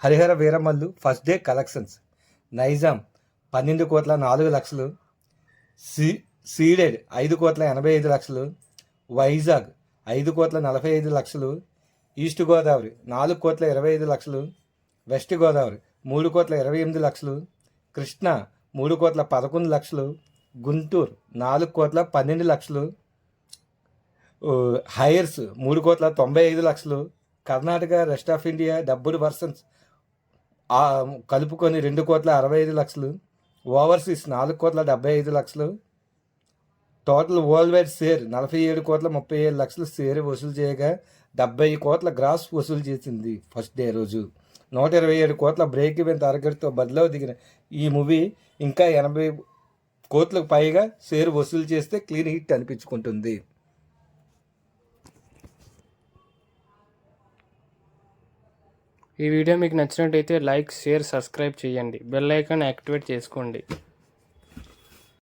Harihara Veeramallu first day collections. Nizam 12,04,00,000. Ceded 5,85,00,000. Vizag 5,45,00,000. East Godavari 4,25,00,000. West Godavari 3,28,00,000. Krishna 3,11,00,000. Guntur 4,12,00,000. Hires 3,95,00,000. Karnataka, rest of India డబ్బుడు versions కలుపుకొని 2,65,00,000. Overseas 4,75,00,000. Total worldwide share 47,37,00,000 share వసూలు చేయగా 70 కోట్ల gross వసూలు చేసింది ఫస్ట్ డే రోజు. 127 కోట్ల బ్రేక్ ఈవెన్ టార్గెట్తో బరిలో దిగిన ఈ మూవీ ఇంకా 80 కోట్లకు పైగా షేర్ వసూలు చేస్తే క్లీన్ హిట్ అనిపించుకుంటుంది. ఈ వీడియో మీకు నచ్చినట్టయితే లైక్, షేర్, సబ్స్క్రైబ్ చేయండి. బెల్ ఐకాన్ యాక్టివేట్ చేసుకోండి.